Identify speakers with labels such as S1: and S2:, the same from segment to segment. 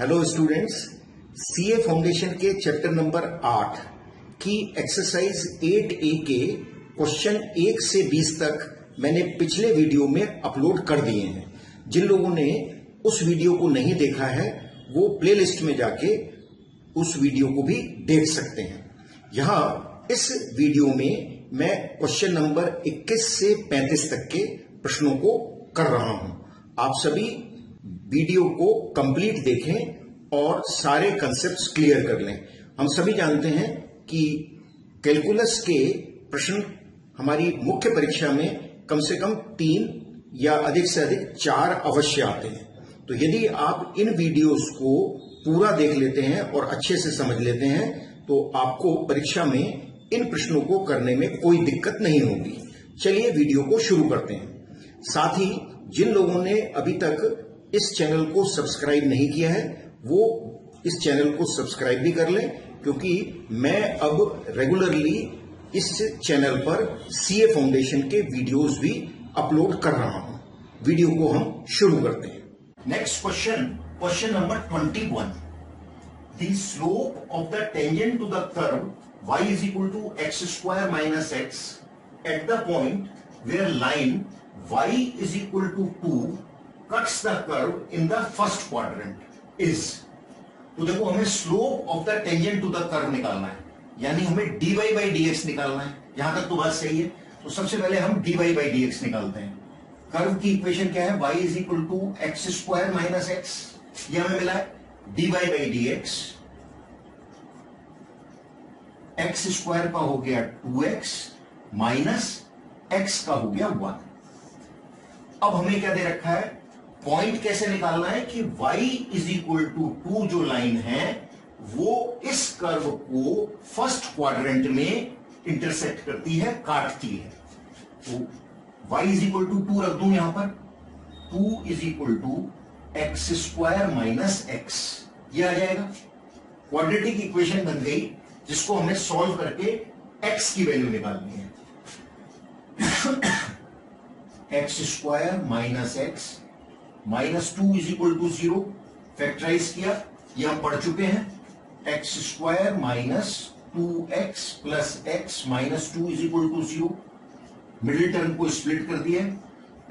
S1: Hello students, CA foundation के chapter number 8 की exercise 8A के क्वेश्चन 1 से 20 तक मैंने पिछले वीडियो में अपलोड कर दिए हैं। जिन लोगों ने उस वीडियो को नहीं देखा है वो प्लेलिस्ट में जाके उस वीडियो को भी देख सकते हैं। यहाँ इस वीडियो में मैं क्वेश्चन नंबर 21 से 35 तक के प्रश्नों को कर रहा हूं। आप सभी वीडियो को कंप्लीट देखें और सारे कंसेप्ट्स क्लियर कर लें। हम सभी जानते हैं कि कैलकुलस के प्रश्न हमारी मुख्य परीक्षा में कम से कम 3 या अधिक से अधिक 4 अवश्य आते हैं। तो यदि आप इन वीडियोस को पूरा देख लेते हैं और अच्छे से समझ लेते हैं तो आपको परीक्षा में इन प्रश्नों को करने में कोई दिक्कत नहीं होगी। चलिए वीडियो को शुरू करते हैं। साथ ही जिन लोगों ने अभी तक इस चैनल को सब्सक्राइब नहीं किया है वो इस चैनल को सब्सक्राइब भी कर लें, क्योंकि मैं अब रेगुलरली इस चैनल पर सीए फाउंडेशन के वीडियोस भी अपलोड कर रहा हूं। वीडियो को हम शुरू करते हैं। Next question number 21। The slope of the tangent to the curve y is equal to x square minus x at the point where line y is equal to 2 cuts the curve in the first quadrant is। तो देखो, हमें slope of the tangent to the curve निकालना है, यानी हमें dy by dx निकालना है। यहां तक तो बात सही है। तो सबसे पहले हम dy by dx निकालते हैं। कर्व की इक्वेशन क्या है? y is equal to x square minus x। ये हमें मिला है dy by dx। x square का हो गया 2x माइनस x का हो गया 1। अब हमें क्या दे रखा है? पॉइंट कैसे निकालना है कि y इज इक्वल टू 2 जो लाइन है वो इस कर्व को फर्स्ट क्वाड्रेंट में इंटरसेक्ट करती है, काटती है। तो y इज इक्वल टू 2 रख दूं यहां पर। 2 is equal to x square minus x, ये आ जाएगा। क्वाड्रेटिक इक्वेशन बन गई जिसको हमें सॉल्व करके x की वैल्यू निकालनी है। X square minus x minus 2 is equal to 0। Factorize किया, ये हम पढ़ चुके हैं। X square minus 2x plus x minus 2 is equal to 0। Middle term को स्प्लिट कर दिया,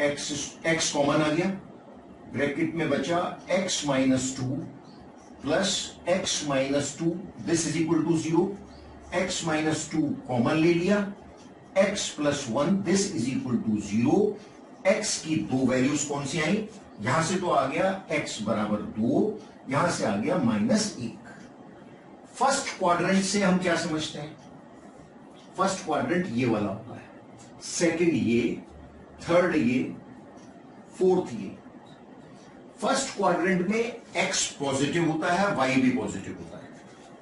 S1: एक्स कॉमन आ गया, ब्रैकेट में बचा x minus 2 plus x minus 2, this is equal to 0। x minus 2 common ले लिया, x plus 1, this is equal to 0। x की दो वैल्यूज कौन सी आई? यहां से तो आ गया x बराबर 2, यहां से आ गया -1। फर्स्ट क्वाड्रेंट से हम क्या समझते हैं? फर्स्ट क्वाड्रेंट ये वाला होता है, सेकंड ये, थर्ड ये, फोर्थ ये। फर्स्ट क्वाड्रेंट में x पॉजिटिव होता है, y भी पॉजिटिव होता है।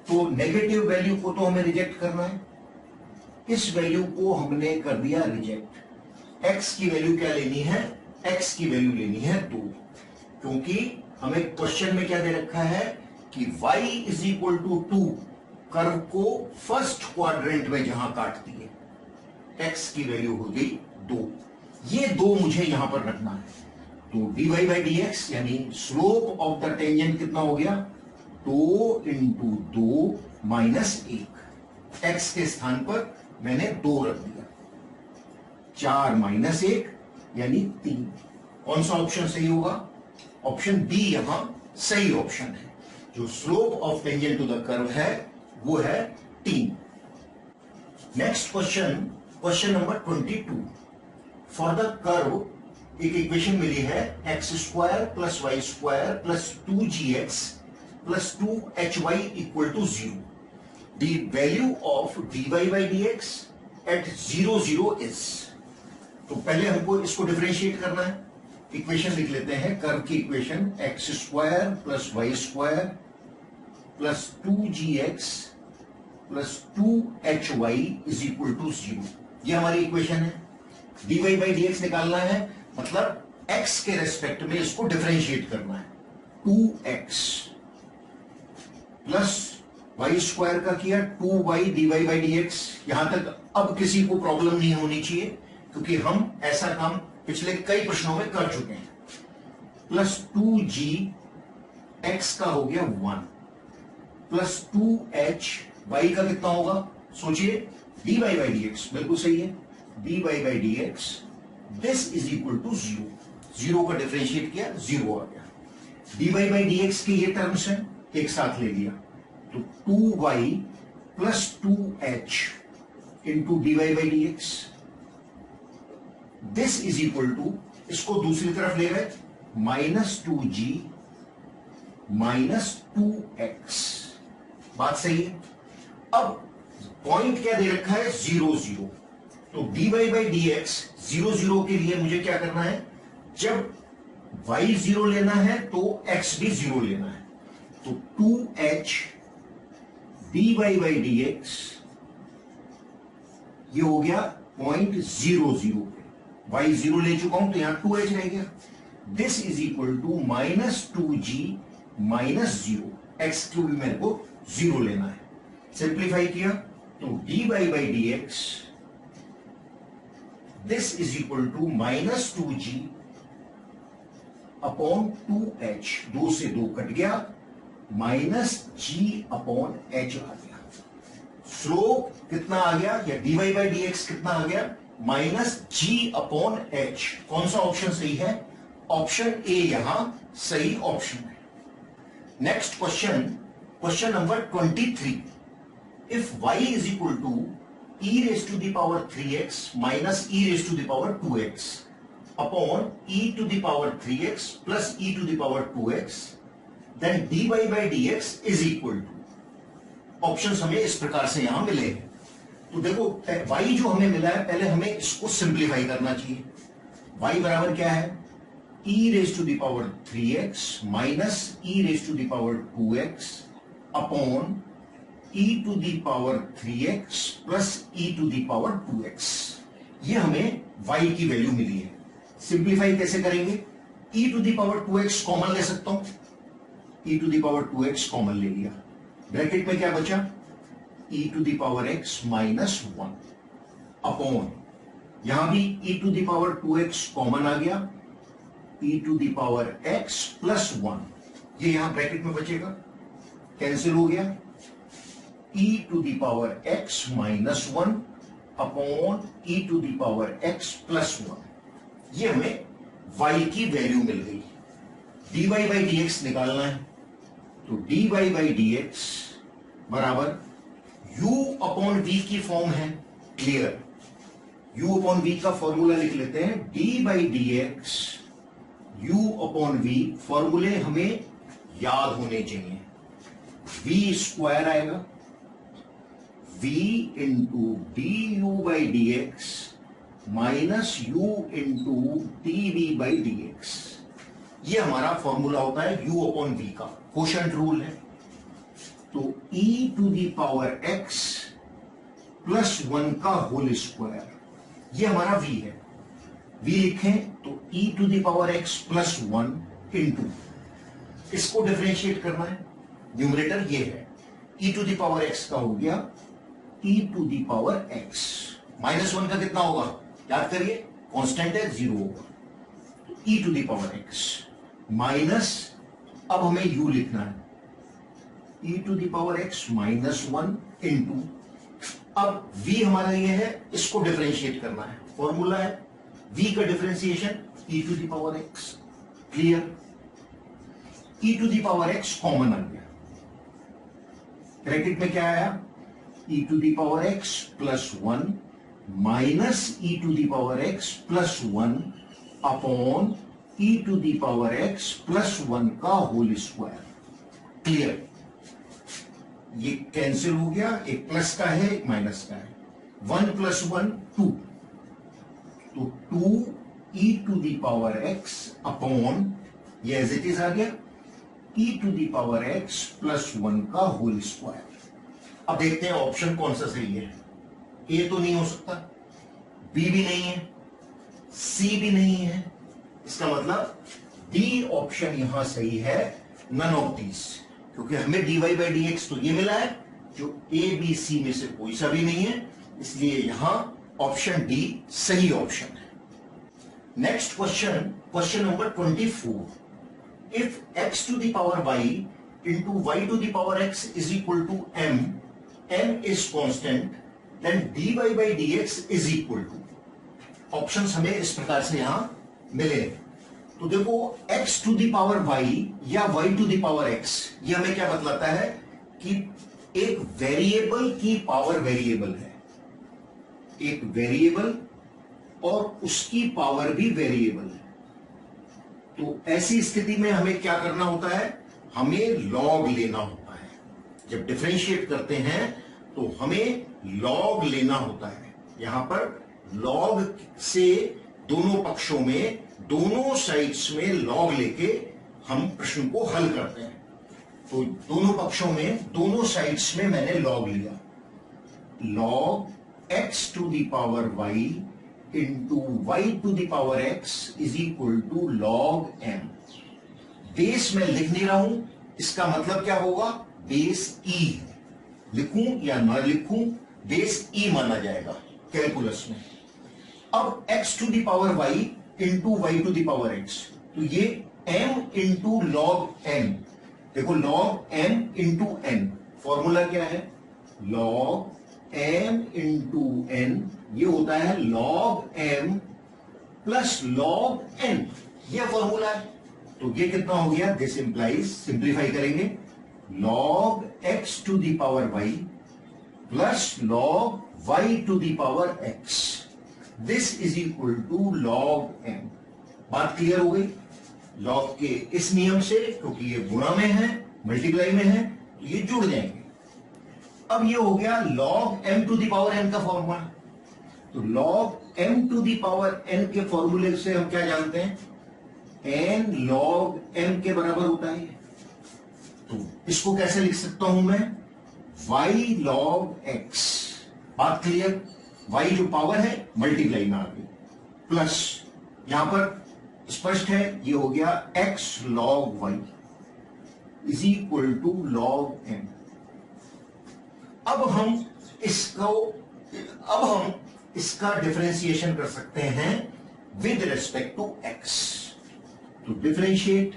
S1: तो नेगेटिव वैल्यू को तो हमें रिजेक्ट करना है। इस वैल्यू को हमने कर दिया रिजेक्ट। x की वैल्यू क्या लेनी है? x की वैल्यू लेनी है 2, क्योंकि हमें क्वेश्चन में क्या दे रखा है कि y is equal to 2 curve को फर्स्ट क्वाड्रेंट में जहां काटती है, x की वैल्यू हो गई 2। ये 2 मुझे यहां पर रखना है। तो dy by dx यानी स्लोप ऑफ द टेंजेंट कितना हो गया? 2 इंटू 2 माइनस 1। x के स्थान पर मैंने 2 रख दिया। 4 माइनस 1 यानी 3। कौन सा ऑप्शन सही होगा? ऑप्शन बी यहां सही ऑप्शन है। जो slope of tangent to the curve है वो है 3। Next question number 22। For the curve एक इक्वेशन मिली है x square plus y square plus 2gx plus 2hy equal to 0। The value of dy by dx at 0 0 is. तो पहले हमको इसको डिफरेंशिएट करना है। इक्वेशन लिख लेते हैं, कर्व की equation x square plus y square plus 2gx plus 2hy is equal to 0। ये हमारी इक्वेशन है। dy by dx निकालना है, मतलब x के रेस्पेक्ट में इसको डिफरेंशिएट करना है। 2x प्लस वाई स्क्वायर का किया 2y dy by dx। यहां तक अब किसी को प्रॉब्लम नहीं होनी चाहिए, क्योंकि हम ऐसा काम पिछले कई प्रश्नों में कर चुके हैं। प्लस 2g x का हो गया 1 प्लस 2h, y का कितना होगा सोचिए, dy बाई डी एक्स, बिल्कुल सही है, dy by D x, this is equal to 0, 0 का डिफरेंशिएट किया 0 आ गया। dy बाई डी एक्स के ये टर्म्स हैं, एक साथ ले लिया तो 2y plus 2h into dy by D x, this is equal to, इसको दूसरी तरफ ले गए, -2g माइनस 2x, बात सही है। अब पॉइंट क्या दे रखा है, 0 0, तो dy बाई डी एक्स 0 0 के लिए मुझे क्या करना है, जब y 0 लेना है तो x भी 0 लेना है, तो 2h dy by D x ये हो गया पॉइंट 0 0 पे, y 0 ले चुका हूं तो यहां 2h रह गया, this is equal to -2g minus 0, x cube भी मेरे को 0 लेना है, सिंप्लीफाई किया तो dy by D x this is equal to -2g upon 2h, 2 से 2 कट गया, -g अपॉन h आ गया, स्लोप कितना आ गया, या dy बाई डी एक्स कितना आ गया, -g अपॉन h। कौन सा ऑप्शन सही है, ऑप्शन ए यहां सही ऑप्शन है। Next question, question number 23, if y is equal to e raise to the power 3x minus e raise to the power 2x upon e to the power 3x plus e to the power 2x, then dy by D x is equal to, options हमें इस प्रकार से यहां मिले हैं। तो देखो y जो हमें मिला है, पहले हमें इसको सिंप्लीफाई करना चाहिए, y बराबर क्या है, e raise to the power 3x minus e raise to the power 2x upon e to the power 3x plus e to the power 2x, ये हमें y की वैल्यू मिली है। सिंप्लीफाई कैसे करेंगे, e to the power 2x common ले सकता हूं, e to the power 2x common ले लिया, ब्रैकेट में क्या बचा, e to the power x minus 1 upon, यहां भी e to the power 2x common आ गया, e to the power x plus 1, ये यहां ब्रैकेट में बचेगा, कैंसिल हो गया, e to the power x minus 1 upon e to the power x plus 1, ये हमें y की वैल्यू मिल गई। dy बाई डी एक्स निकालना है, तो dy बाई डी एक्स बराबर u अपॉन v की फॉर्म है, क्लियर, u अपॉन v का फॉर्मूला लिख लेते हैं, d by D x u upon v, फॉर्मूले हमें याद होने चाहिए, v स्क्वायर आएगा, v into d u by D x minus u into d v by D x, ये हमारा फॉर्मूला होता है u अपॉन v का, कोशेंट रूल है, तो e to the power x plus 1 का होल स्क्वायर, ये हमारा v है, v लिखें तो e to the power x plus 1 into, इसको डिफरेंशिएट करना है, न्यूमरेटर ये है, e to the power x का हो गया e to the power x, -1 का कितना होगा, याद करिए कांस्टेंट है, 0 होगा, तो e to the power x minus, अब हमें u लिखना है, e to the power x minus 1 into, अब v हमारा ये है, इसको डिफरेंशिएट करना है, फॉर्मूला है v का differentiation e to the power x, clear, e to the power x common आ गया, ब्रैकेट में क्या आया, e to the power x plus 1 minus e to the power x plus 1 upon e to the power x plus 1 का whole square, clear, ये cancel हो गया, एक प्लस का है एक माइनस का है, 1 प्लस 1 2, तो 2 e to the power x upon, ये एज इट इज आ गया, e to the power x plus 1 का होल स्क्वायर। अब देखते हैं ऑप्शन कौन सा सही है, ए तो नहीं हो सकता, बी भी नहीं है, सी भी नहीं है, इसका मतलब डी ऑप्शन यहां सही है, नन ऑफ दीज, क्योंकि हमें dy बाई डी एक्स तो ये मिला है, जो ए बी सी में से कोई सा भी नहीं है, इसलिए यहां ऑप्शन डी सही ऑप्शन है। Next question, question number 24, if x to the power y into y to the power x is equal to m is constant, then dy by dx is equal to, options हमें इस प्रकार से यहां मिले। तो देखो x to the power y या y to the power x, ये हमें क्या बतलाता है कि एक वेरिएबल की पावर वेरिएबल है, एक वेरिएबल और उसकी पावर भी वेरिएबल है। तो ऐसी स्थिति में हमें क्या करना होता है, हमें लॉग लेना होता है। जब डिफरेंशिएट करते हैं तो हमें लॉग लेना होता है। यहां पर लॉग से दोनों पक्षों में, दोनों साइड्स में लॉग लेके हम प्रश्न को हल करते हैं। तो दोनों पक्षों में, दोनों साइड्स में मैंने लॉग लिया। Log x to the power y into y to the power x is equal to log m. Base में लिख नहीं रहा हूं, इसका मतलब क्या होगा, बेस ई। लिखूं या ना लिखूं, बेस ई माना जाएगा कैलकुलस में। अब x to the power y into y to the power x, तो ये m इंटू लॉग n। देखो log m into n, formula क्या है, लॉग m इंटू n, ये होता है log m plus log n, ये फॉर्मूला है। तो ये कितना हो गया, दिस इंप्लाइज, सिंप्लीफाई करेंगे, log x to the power y plus log y to the power x, this is equal to log m। बात क्लियर हो गई लॉग के इस नियम से, क्योंकि ये गुणा में है, मल्टीप्लाई में है, तो ये जुड़ जाएंगे। अब ये हो गया log m to the power n का फॉर्मूला। तो log m to the power n के फॉर्मूले से हम क्या जानते हैं, n लॉग m के बराबर होता है। तो इसको कैसे लिख सकता हूं मैं, y लॉग x। बात क्लियर, y जो पावर है मल्टीप्लाई में आ गई, प्लस यहां पर स्पष्ट है, ये हो गया x log y is equal to log m। अब हम इसका डिफरेंशिएशन कर सकते हैं विद रेस्पेक्ट टू x। तो differentiate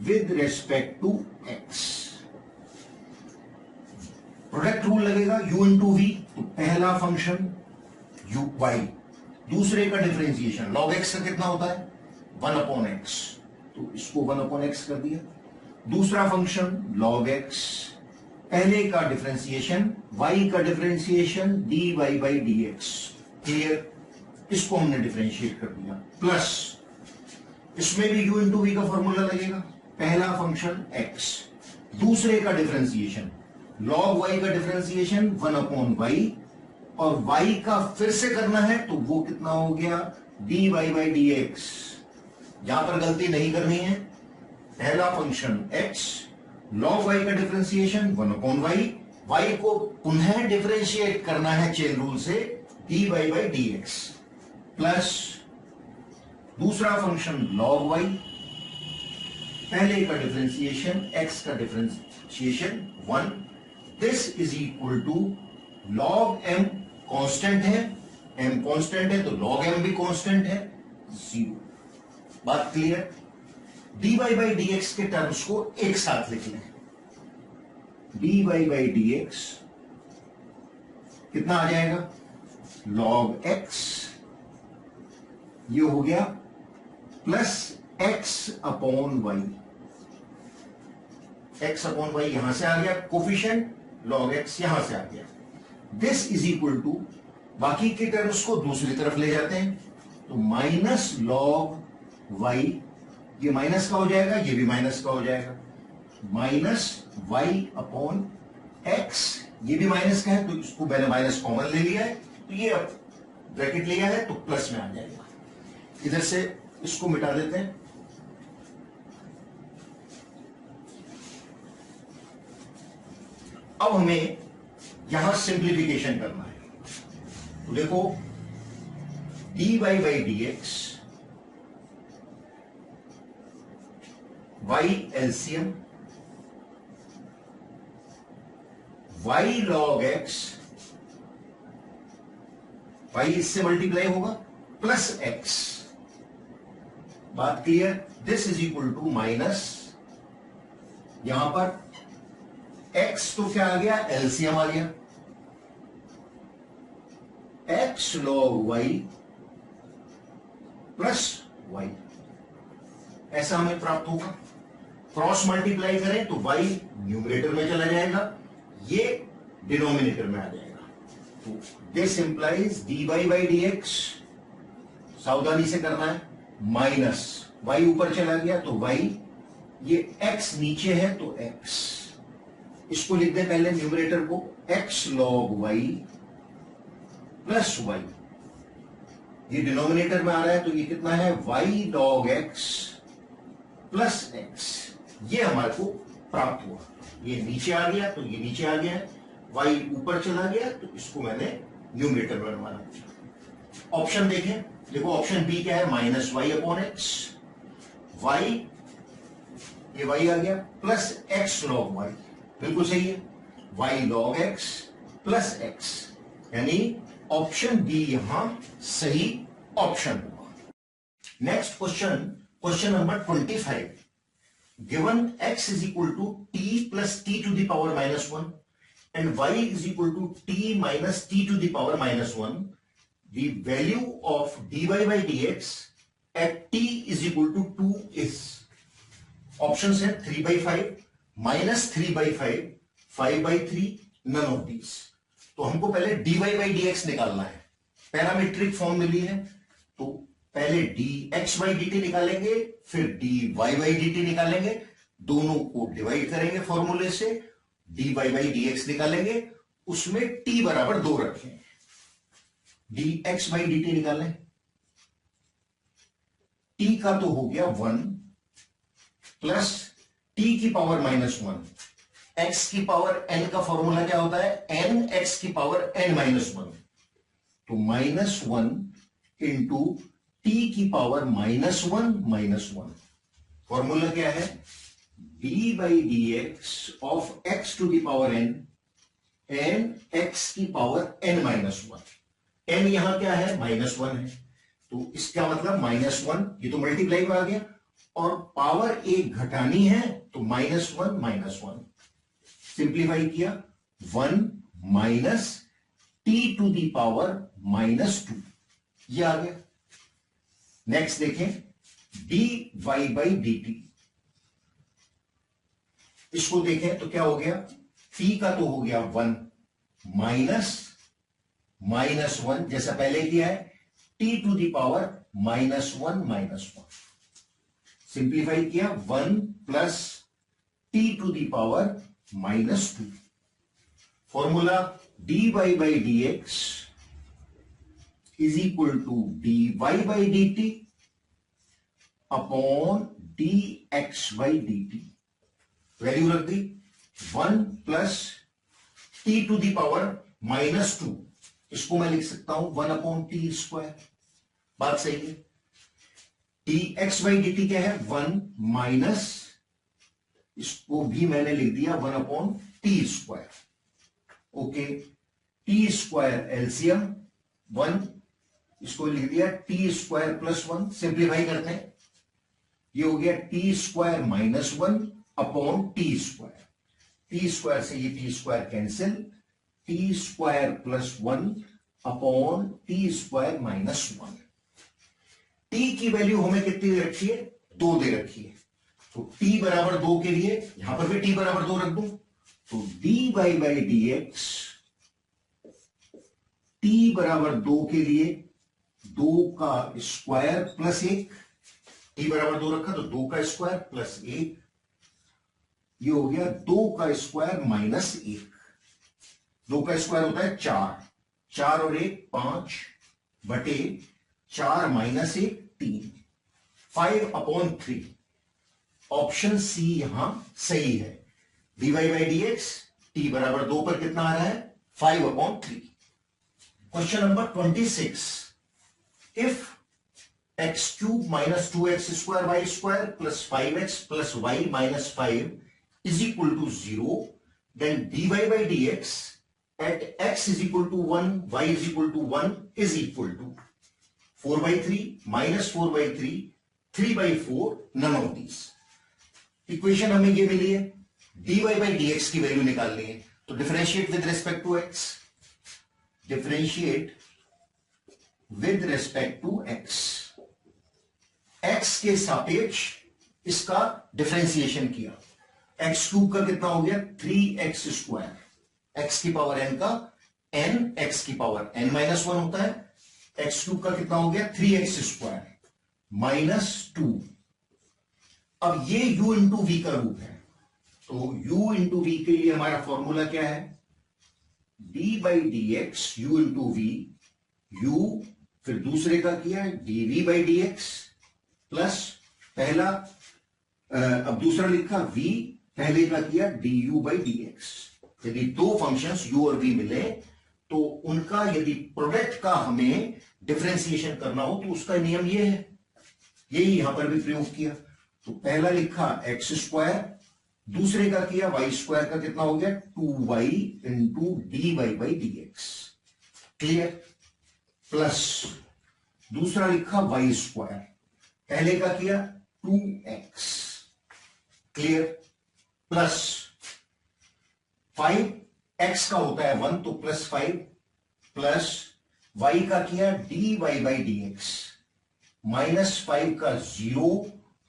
S1: with respect to x, product rule लगेगा, u इंटू वी। तो पहला फंक्शन u y, दूसरे का डिफरेंशिएशन लॉग x का कितना होता है, 1 अपॉन x, तो इसको 1 अपॉन x कर दिया। दूसरा फंक्शन लॉग x, पहले का डिफरेंशिएशन y का differentiation dy by dx, clear, इसको हमने डिफरेंशिएट कर दिया। प्लस इसमें भी u इंटू वी का फॉर्मूला लगेगा, पहला फंक्शन x, दूसरे का डिफरेंशिएशन लॉग y का डिफरेंशिएशन 1 अपॉन y, और y का फिर से करना है तो वो कितना हो गया, dy बाई dx। यहां पर गलती नहीं करनी है, पहला फंक्शन x, लॉग y का डिफरेंशिएशन 1 अपॉन y को पुनः डिफरेंशिएट करना है चेन रूल से, dy बाई dx, प्लस दूसरा फंक्शन लॉग y, पहले का डिफरेंशिएशन x का differentiation 1, this is equal to log m constant है, m कांस्टेंट है तो लॉग m भी कांस्टेंट है, 0। बात क्लियर, dy बाई dx के टर्म्स को एक साथ लिख लें, dy बाई dx कितना आ जाएगा, लॉग x, ये हो गया plus x upon y, x upon y यहां से आ गया, कोफिशिएंट लॉग x यहां से आ गया, दिस इज इक्वल टू, बाकी के टर्म्स को दूसरी तरफ ले जाते हैं, तो माइनस लॉग y, ये माइनस का हो जाएगा, ये भी माइनस का हो जाएगा, माइनस y अपॉन x, ये भी माइनस का है तो इसको मैंने माइनस कॉमन ले लिया है, तो ये अब ब्रैकेट लिया है तो प्लस में आ जाएगा। इधर से इसको मिटा देते हैं, अब हमें यहां सिंप्लीफिकेशन करना है। तो देखो dy by dx, y LCM, y log x, y इससे मल्टीप्लाई होगा, प्लस x। बात clear? This is equal to minus, यहां पर x तो क्या आ गया, एलसीएम आ गया, x log y plus y, ऐसा हमें प्राप्त होगा। क्रॉस मल्टीप्लाई करें तो y न्यूमरेटर में चला जाएगा, ये डिनोमिनेटर में आ जाएगा। तो this implies dy by dx, सावधानी से करना है, माइनस y ऊपर चला गया तो y, ये x नीचे है तो x, इसको लिख दे पहले न्यूमरेटर को, x log y plus y, ये डिनोमिनेटर में आ रहा है तो ये कितना है, y log x plus x, ये हमारे को प्राप्त हुआ। ये नीचे आ गया तो ये नीचे आ गया है, y ऊपर चला गया तो इसको मैंने न्यूमरेटर में बनवाना। ऑप्शन देखें, देखो ऑप्शन बी क्या है, minus y upon x, y, ये वाई आ गया, प्लस एक्स लॉग वाई, बिल्कुल सही है, y log x plus x, यानी ऑप्शन बी यहां सही ऑप्शन हुआ। Next question, question number 25, given x is equal to t plus t to the power minus 1 and y is equal to t minus t to the power minus 1, the value of dy by dx at t is equal to 2 is, options है 3 by 5, minus 3 by 5, 5 by 3, none of these। तो हमको पहले dy by dx निकालना है, parametric form मिली है, तो पहले dx by dt निकालेंगे, फिर dy by dt निकालेंगे, दोनों को डिवाइड करेंगे फॉर्मूले से, dy by dx निकालेंगे, उसमें t बराबर 2 रखें, dx by dt निकालें, t का तो हो गया 1 प्लस t की पावर -1, x की पावर n का फॉर्मूला क्या होता है, n x की पावर n -1, तो -1 इंटू t की पावर -1, फॉर्मूला क्या है, d by dx of x to the power n n x की पावर n-1, n यहां क्या है, -1 है, तो इसका मतलब -1, ये तो मल्टीप्लाई में आ गया, और पावर एक घटानी है तो -1, सिंप्लीफाई किया, 1 minus t to the power -2, ये आ गया। नेक्स्ट देखें, dy बाई dt, इसको देखें तो क्या हो गया, t का तो हो गया 1 माइनस -1, जैसा पहले किया है, t to the power -1, simplify किया, 1 plus t to the power -2, formula dy by dx is equal to dy by dt upon dx by dt, value रख दी, 1 plus t to the power -2, इसको मैं लिख सकता हूं 1 अपॉन टी स्क्वायर, बात सही है। dx बाई dt क्या है, 1 माइनस, इसको भी मैंने लिख दिया 1 upon T square, okay, T square LCM 1, इसको लिख दिया टी स्क्वायर प्लस 1, सिंप्लीफाई करते हैं, ये हो गया T square -1 upon T square, T square से ये T square cancel, T square plus 1 upon T square -1, T की वैल्यू हमें कितनी दे रखी है, 2 दे रखी है, तो t बराबर 2 के लिए यहां पर भी t बराबर 2 रख दूं, तो dy बाई dx t बराबर 2 के लिए 2 का स्क्वायर प्लस 1, t बराबर 2 रखा तो 2 का स्क्वायर प्लस 1, ये हो गया 2 का स्क्वायर -1, 2 का स्क्वायर होता है 4, 4 और 1 5 बटे 4 माइनस 1 3, 5 अपॉन 3, ऑप्शन सी यहां सही है, dy बाई dx t बराबर 2 पर कितना आ रहा है, 5 upon 3। Question number 26, if x cube minus 2x square y square plus 5x plus y minus 5 is equal to 0, then dy by dx at x is equal to 1, y is equal to 1 is equal to 4 by 3 minus 4 by 3 3/4 none of these। Equation हमें ये मिली है, dy by dx की value निकालनी है, तो differentiate with respect to x, differentiate with respect to x, x के सापेक्ष इसका डिफरेंशिएशन किया। एक्स क्यूब का कितना हो गया 3x², x की पावर n का n, x की पावर n -1 होता है, एक्स क्यूब का कितना हो गया 3x² -2। अब ये u इंटू वी का रूप है, तो u इंटू वी के लिए हमारा फॉर्मूला क्या है, d/dx u into v, u फिर दूसरे का किया dv/dx प्लस पहला अब दूसरा लिखा v, पहले का किया du/dx। यदि दो फंक्शंस u और v मिले तो उनका यदि प्रोडक्ट का हमें डिफरेंशिएशन करना हो तो उसका नियम ये है, यही यहां पर भी प्रयोग किया। तो पहला लिखा x², दूसरे का किया y² का कितना हो गया 2y into dy/dx, clear, plus दूसरा लिखा y², पहले का किया 2x, क्लियर, प्लस 5, x का होता है 1 तो +5, प्लस y का किया dy/dx, -5 का 0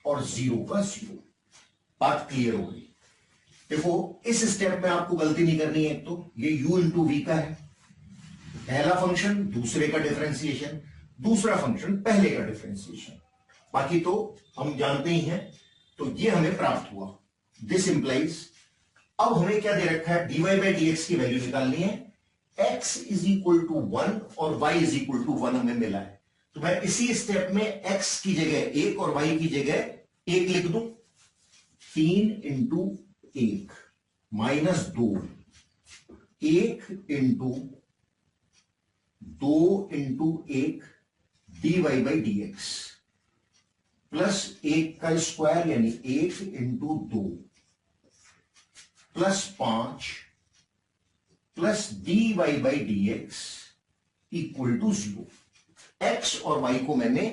S1: और 0 का 0। बात क्लियर हो गई। देखो इस स्टेप में आपको गलती नहीं करनी है, तो ये u इंटू वी का है, पहला फंक्शन दूसरे का डिफरेंशिएशन, दूसरा फंक्शन पहले का डिफरेंशिएशन, बाकी तो हम जानते ही हैं। तो ये हमें प्राप्त हुआ। दिस इंप्लाइज, अब हमें क्या दे रखा है, dy/dx की वैल्यू निकालनी है, x = 1 और y = 1 हमें मिला है। तो मैं इसी स्टेप में x की जगह 1 और y की जगह 1 लिख दूं, 3 into 1 -2, 1 into 2 into 1 dy/dx plus 1 का स्क्वायर यानी 1 into 2 plus 5 plus dy/dx equal to 0। x और y को मैंने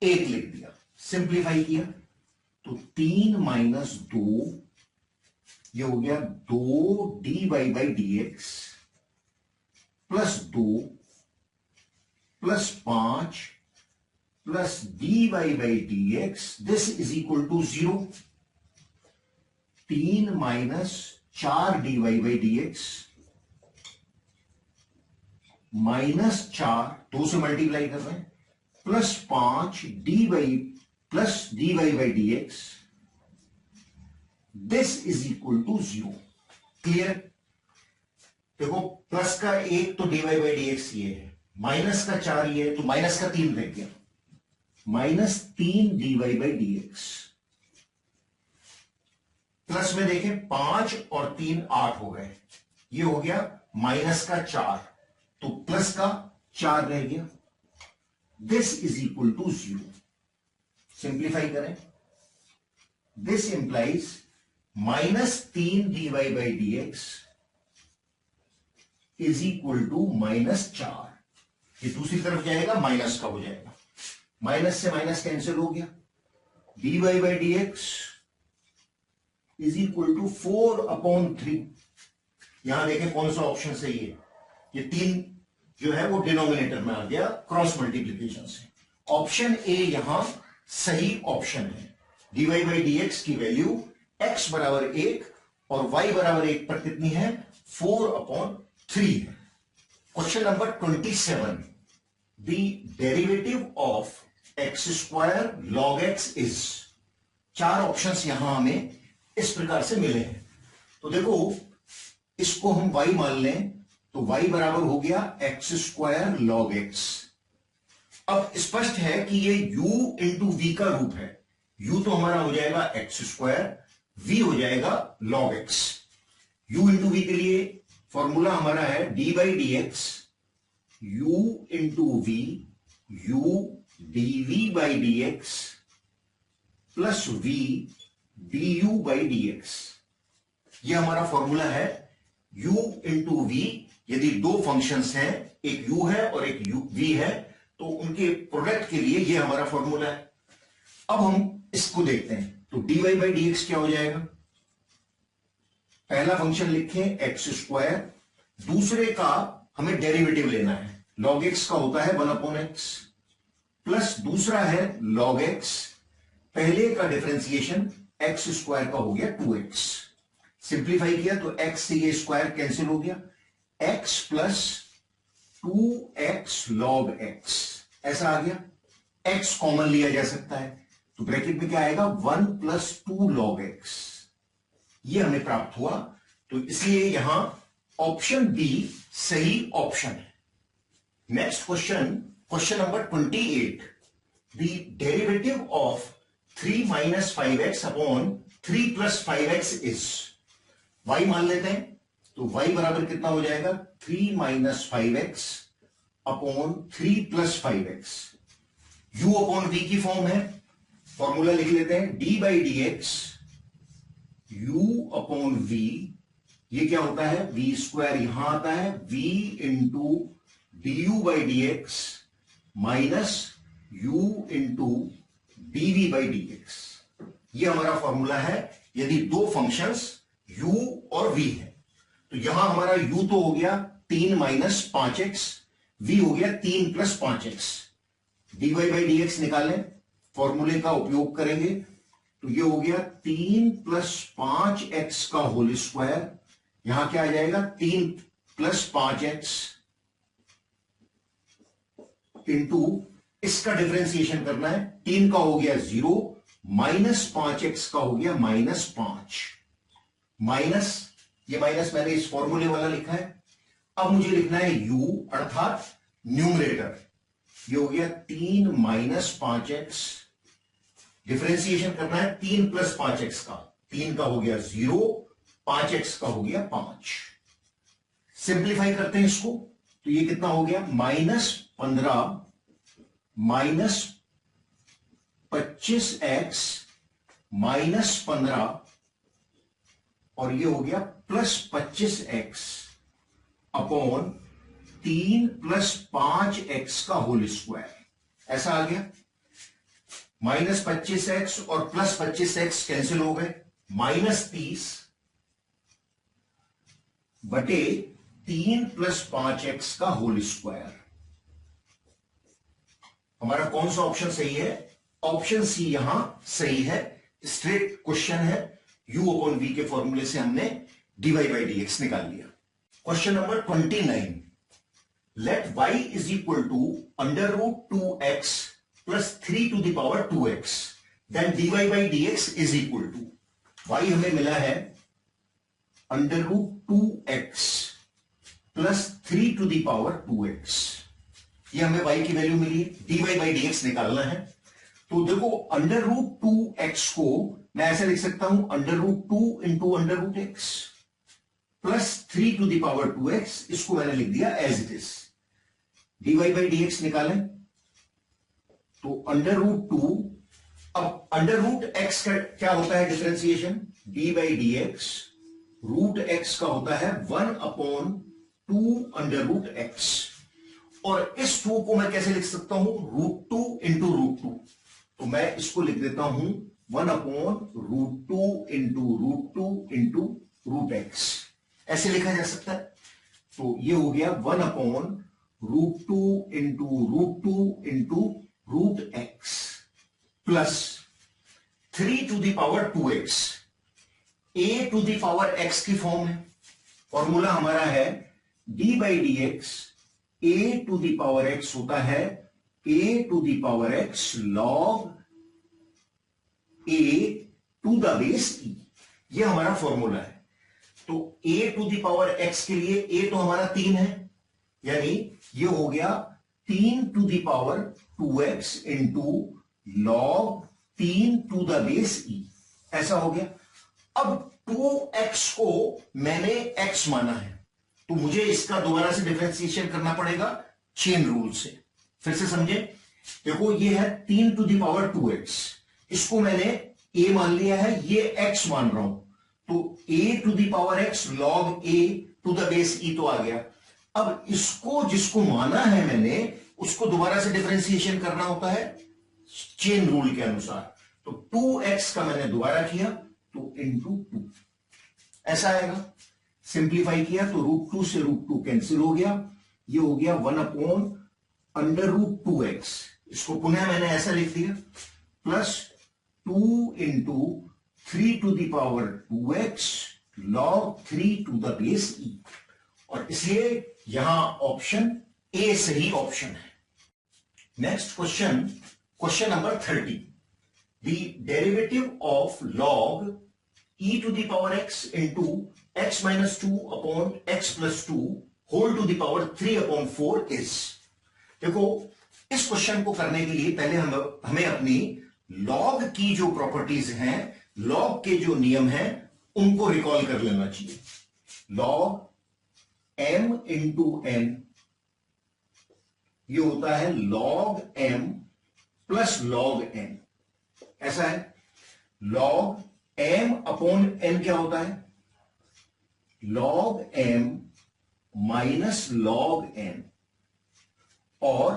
S1: 1 लिख दिया, सिंप्लीफाई किया तो 3 - 2, ये हो गया 2 dy/dx plus 2 plus 5 plus dy/dx, this is equal to 0। 3 - 4 dy/dx -4, 2 से मल्टीप्लाई कर रहे हैं, plus 5 plus dy/dx, this is equal to 0। Clear. देखो प्लस का 1 तो dy/dx ये है, माइनस का 4 ये है, तो माइनस का 3 रह गया, -3 dy/dx, प्लस में देखें 5 और 3 8 हो गए, ये हो गया माइनस का 4, तो प्लस का 4 रह गया, this is equal to 0। Simplify करें, this implies -3 dy/dx is equal to -4, ये दूसरी तरफ जाएगा माइनस का हो जाएगा, माइनस से माइनस कैंसिल हो गया, dy/dx इज इक्वल टू 4/3। यहां देखें कौन सा ऑप्शन सही है, ये 3 जो है वो डिनोमिनेटर में आ गया क्रॉस मल्टीप्लीकेशन से। ऑप्शन ए यहां सही ऑप्शन है। dy/dx की वैल्यू x बराबर 1 और y बराबर 1 पर कितनी है 4/3 है। Question number 27, the derivative of x² log x is. 4 options यहां हमें इस प्रकार से मिले हैं। तो देखो इसको हम y मान लें तो y बराबर हो गया x² log x। अब स्पष्ट है कि ये u इंटू वी का रूप है, u तो हमारा हो जाएगा x², v हो जाएगा log x। u into v के लिए फॉर्मूला हमारा है d/dx u into v u dv/dx plus v du/dx। यह हमारा फॉर्मूला है। u इंटू वी, यदि दो फंक्शंस हैं, एक u है और एक v है, तो उनके प्रोडक्ट के लिए यह हमारा फॉर्मूला है। अब हम इसको देखते हैं, तो dy बाई डी एक्स क्या हो जाएगा? पहला फंक्शन लिखें एक्स स्क्वायर, दूसरे का हमें डेरिवेटिव लेना है, log x का होता है 1/x प्लस दूसरा है log x, पहले का डिफरेंशिएशन एक्स स्क्वायर का हो गया 2x, सिंप्लीफाई किया तो x से ये स्क्वायर कैंसिल हो गया, x plus 2x log x ऐसा आ गया, x कॉमन लिया जा सकता है तो ब्रैकेट में क्या आएगा 1 प्लस 2 log x, ये हमें प्राप्त हुआ। तो इसलिए यहां ऑप्शन बी सही ऑप्शन है। Next question, question number 28, the derivative of 3 minus 5x upon 3 plus 5x is, y मान लेते हैं तो y बराबर कितना हो जाएगा 3 minus 5x upon 3 plus 5x, u upon v की फॉर्म है, फॉर्मूला लिख लेते हैं d by D x u upon v, ये क्या होता है v स्क्वायर यहां आता है v into d u by D x minus u into d v by D x, ये हमारा फॉर्मूला है यदि दो फंक्शंस u और v है। तो यहां हमारा u तो हो गया 3 माइनस 5x, v हो गया 3 plus 5x, dy by D x निकालें, फॉर्मूले का उपयोग करेंगे तो ये हो गया 3 प्लस 5x का होल स्क्वायर, यहां क्या आ जाएगा 3 प्लस 5x इंटू इसका डिफरेंशिएशन करना है, 3 का हो गया 0 माइनस 5x का हो गया -5, माइनस ये माइनस मैंने इस फॉर्मूले वाला लिखा है। अब मुझे लिखना है u अर्थात न्यूमरेटर, ये हो गया 3 माइनस 5x, डिफरेंशिएशन करना है 3 प्लस 5x का, 3 का हो गया 0, 5x का हो गया 5, सिंप्लीफाई करते हैं इसको तो ये कितना हो गया -15 माइनस 25x माइनस 15 और ये हो गया plus 25x upon 3 plus 5x का होल स्क्वायर, ऐसा आ गया। माइनस 25x और प्लस 25x कैंसिल हो गए, -30 बटे 3 प्लस 5x का होल स्क्वायर। हमारा कौन सा ऑप्शन सही है? ऑप्शन सी यहां सही है, स्ट्रेट क्वेश्चन है, u अपॉन v के फॉर्मूले से हमने dy बाई डी एक्स निकाल लिया। Question number 29, let y is equal to under root 2x plus 3 to the power 2x, then dy by D x is equal to, y हमें मिला है under root 2x plus 3 to the power 2x, ये हमें y की value मिली, dy by D x निकालना है। तो देखो अंडर रूट 2x को मैं ऐसे लिख सकता हूं under root 2 into under root x plus 3 to the power 2x, इसको मैंने लिख दिया as it is. dy by D x निकालें तो अंडर रूट 2, अब अंडर रूट एक्स का क्या होता है differentiation, d by D x root x का होता है 1 अपॉन 2 अंडर रूट एक्स, और इस 2 को मैं कैसे लिख सकता हूं रूट 2 इंटू रूट 2, तो मैं इसको लिख देता हूं 1 upon root 2 into root x, ऐसे लिखा जा सकता है। तो ये हो गया 1 upon root 2 into root x plus 3 to the power 2x, a to the power x की फॉर्म है, फॉर्मूला हमारा है d by D x, a to the power x होता है a to the power x log a to the base e, ये हमारा formula है। तो a to the power x के लिए a तो हमारा 3 है, यानी ये हो गया 3 to the power 2x into log 3 to the base e, ऐसा हो गया। अब 2x को मैंने x माना है तो मुझे इसका दोबारा से डिफरेंशिएशन करना पड़ेगा चेन रूल से, फिर से समझे। देखो ये है 3 टू द पावर 2x, इसको मैंने a मान लिया है, ये x मान रहा हूं, तो a to the power x log a to the base e तो आ गया। अब इसको जिसको माना है मैंने उसको दोबारा से डिफरेंशिएशन करना होता है चेन रूल के अनुसार, तो 2x का मैंने दोबारा किया तो इंटू 2 ऐसा आएगा। सिंप्लीफाई किया तो √2 से √2 कैंसिल हो गया, ये हो गया 1/√2x। इसको पुनः मैंने ऐसा लिख दिया plus 2 into 3 to the power 2x log 3 to the base e। और इसलिए यहां ऑप्शन ए सही ऑप्शन है। Next question, question number 30। The derivative of log e to the power x into x minus 2 upon x plus 2 whole to the power 3/4 is. देखो, इस question को करने के लिए पहले हमें अपनी log की जो प्रॉपर्टीज हैं, log के जो नियम हैं, उनको रिकॉल कर लेना चाहिए। log m इंटू n, ये होता है log m plus log n, ऐसा है। log m अपॉन n क्या होता है? log m minus log n, और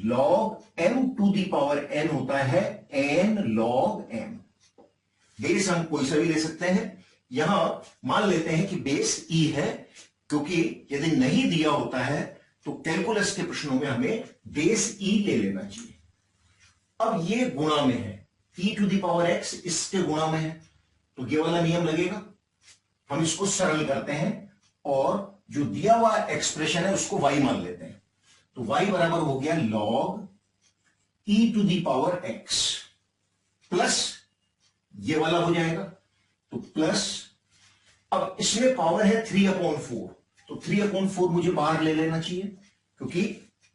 S1: log m to the power n होता है n log m। बेस हम कोई सा भी ले सकते हैं, यहां मान लेते हैं कि बेस e है, क्योंकि यदि नहीं दिया होता है तो कैलकुलस के प्रश्नों में हमें बेस e ले लेना चाहिए। अब ये गुणा में है, e to the power x इसके गुणा में है, तो ये वाला नियम लगेगा। हम इसको सरल करते हैं और जो दिया हुआ एक्सप्रेशन है उसको y मान लेते हैं, तो y बराबर हो गया log e to the power x plus ये वाला हो जाएगा, तो प्लस, अब इसमें पावर है 3/4, तो 3/4 मुझे बाहर ले लेना चाहिए, क्योंकि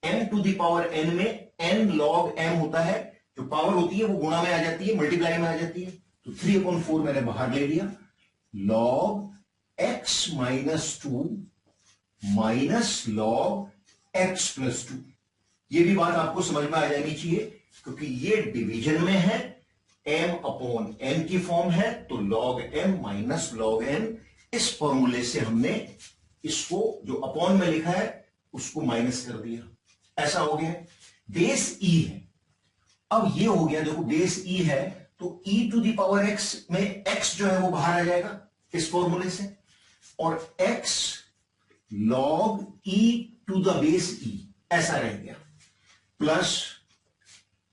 S1: m to the power n में n log m होता है, जो पावर होती है वो गुणा में आ जाती है, मल्टीप्लाई में आ जाती है, तो 3/4 मैंने बाहर ले लिया। log x minus 2 minus log x plus 2, ये भी बात आपको समझ में आ जानी चाहिए, क्योंकि ये डिवीजन में है, m अपॉन n की फॉर्म है, तो log m minus log n, इस फॉर्मूले से हमने इसको जो अपॉन में लिखा है उसको माइनस कर दिया, ऐसा हो गया। बेस e है, अब ये हो गया, देखो बेस e है तो e to the power x में x जो है वो बाहर आ जाएगा इस फॉर्मूले से, और x log e to the base e ऐसा रह गया, प्लस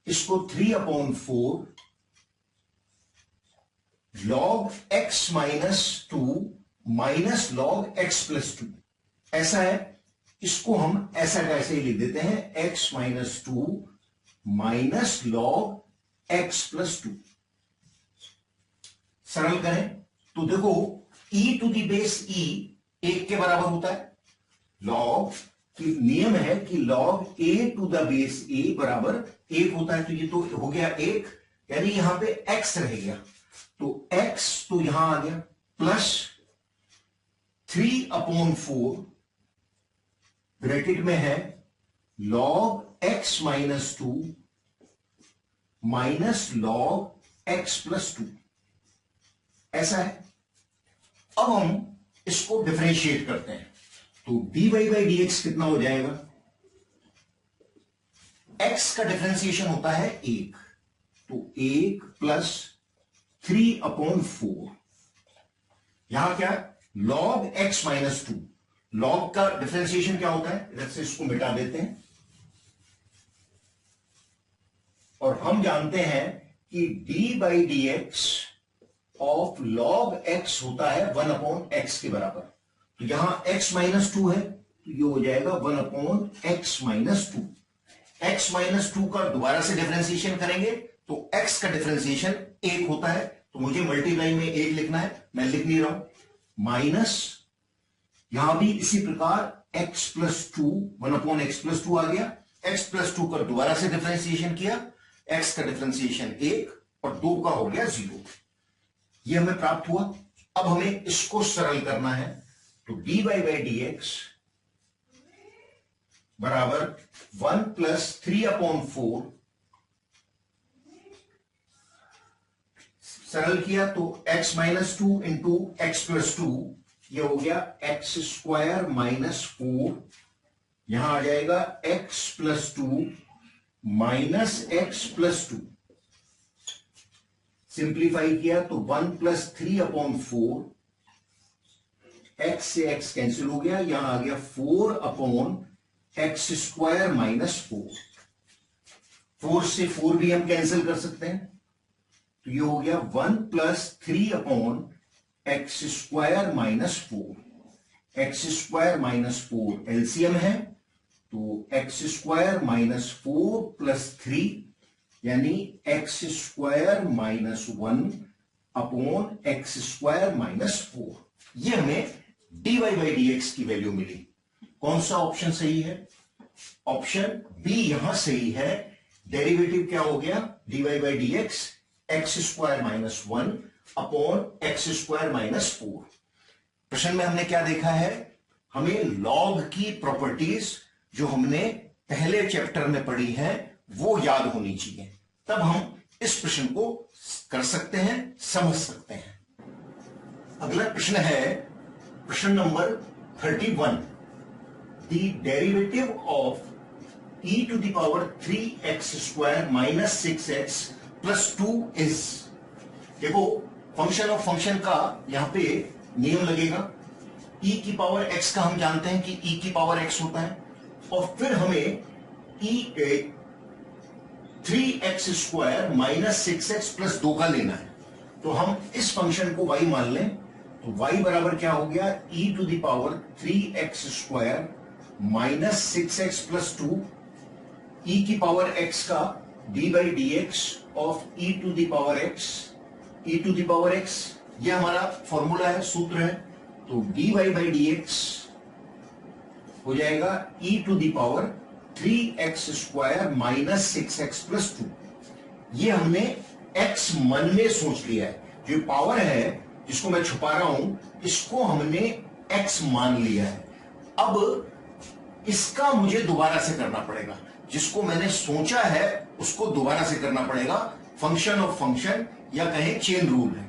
S1: इसको 3/4 log x minus 2 minus log x plus 2 ऐसा है। इसको हम ऐसा का ऐसे ही लिख देते हैं, x minus 2 minus log x plus 2। सरल करें तो देखो e to the base e 1 के बराबर होता है। log की नियम है कि log a to the base a बराबर 1 होता है, तो ये तो हो गया 1, यानी यहां पे x रह गया, तो x तो यहां आ गया, प्लस 3/4 ब्रैकेट में है log x minus 2 minus log x plus 2, ऐसा है। अब हम इसको डिफरेंशिएट करते हैं, तो dy बाई dx कितना हो जाएगा? x का डिफरेंशिएशन होता है 1, तो 1 प्लस 3/4, यहां क्या log x माइनस 2, log का डिफरेंशिएशन क्या होता है? इधर से इसको मिटा देते हैं, और हम जानते हैं कि d by D x of log x होता है 1/x के बराबर, तो यहां x माइनस 2 है, तो ये हो जाएगा 1/x माइनस 2। x माइनस 2 का दोबारा से डिफरेंशिएशन करेंगे तो x का डिफरेंशिएशन 1 होता है, तो मुझे मल्टीप्लाई में 1 लिखना है, मैं लिख नहीं रहा हूं, माइनस यहां भी इसी प्रकार x प्लस 2, 1/x प्लस 2 आ गया, x प्लस 2 का दोबारा से डिफरेंशिएशन किया, x का डिफरेंशिएशन 1 और 2 का हो गया 0, ये हमें प्राप्त हुआ। अब हमें इसको सरल करना है, तो dy बाई dx बराबर 1 प्लस 3/4, सरल किया तो x minus 2 into x plus 2, यह हो गया एक्स स्क्वायर माइनस 4, यहां आ जाएगा x plus 2 minus x plus 2, simplify किया तो 1 प्लस 3/4, एक्स से एक्स कैंसिल हो गया, यहां आ गया 4/x² माइनस 4। 4 से 4 भी हम कैंसिल कर सकते हैं, तो ये हो गया 1 plus 3/x² minus 4। x² minus 4 LCM है, तो x² माइनस 4 प्लस 3 यानी x² माइनस 1/x² माइनस 4। ये हमें dy बाई dx की वैल्यू मिली। कौन सा ऑप्शन सही है? ऑप्शन बी यहां सही है। डेरिवेटिव क्या हो गया? dy by dx x² minus 1/x² minus 4। प्रश्न में हमने क्या देखा है? हमें लॉग की प्रॉपर्टीज जो हमने पहले चैप्टर में पढ़ी है वो याद होनी चाहिए, तब हम इस प्रश्न को कर सकते हैं, समझ सकते हैं। अगला प्रश्न है प्रश्न number 31। The derivative of e to the power 3x² minus 6x plus 2 is. देखो फंक्शन ऑफ फंक्शन का यहां पे नियम लगेगा। e की पावर x का हम जानते हैं कि e की पावर x होता है, और फिर हमें 3x² माइनस 6x प्लस 2 का लेना है। तो हम इस फंक्शन को y मान लें, तो y बराबर क्या हो गया? e to the power 3x² minus 6x plus 2, e की पावर x का d by D x of e to the power x, e to the power x ये हमारा फॉर्मूला है, सूत्र है। तो dy बाई डी एक्स हो जाएगा e to the power 3x² minus 6x plus 2। ये हमने x मन में सोच लिया है। जो पावर है जिसको मैं छुपा रहा हूं, इसको हमने x मान लिया है। अब इसका मुझे दोबारा से करना पड़ेगा, जिसको मैंने सोचा है उसको दोबारा से करना पड़ेगा। फंक्शन ऑफ फंक्शन या कहें चेन रूल है,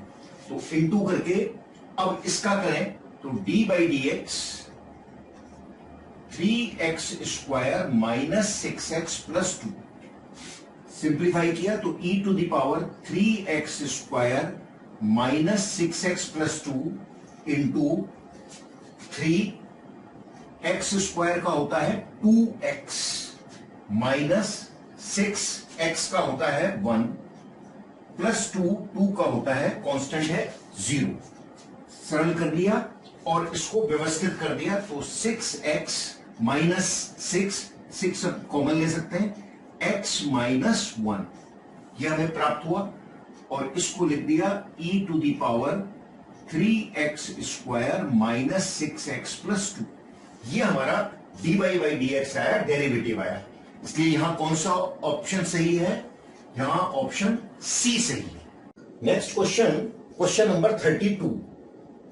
S1: तो इनटू करके अब इसका करें तो d by D x 3x² minus 6x plus 2 simplify किया तो e to the power 3x² minus 6x plus 2 into 3x² का होता है 2x माइनस 6x का होता है 1 प्लस 2 का होता है कांस्टेंट है 0। सरल कर दिया और इसको व्यवस्थित कर दिया तो 6x माइनस 6 कॉमन ले सकते हैं, x माइनस 1 यह हमें प्राप्त हुआ, और इसको लिख दिया e to the power 3x² minus 6x plus 2। यह हमारा dy बाई डी एक्स आया, डेरिवेटिव आया। इसलिए यहां कौन सा ऑप्शन सही है? यहां ऑप्शन सी सही है। Next question, question number 32।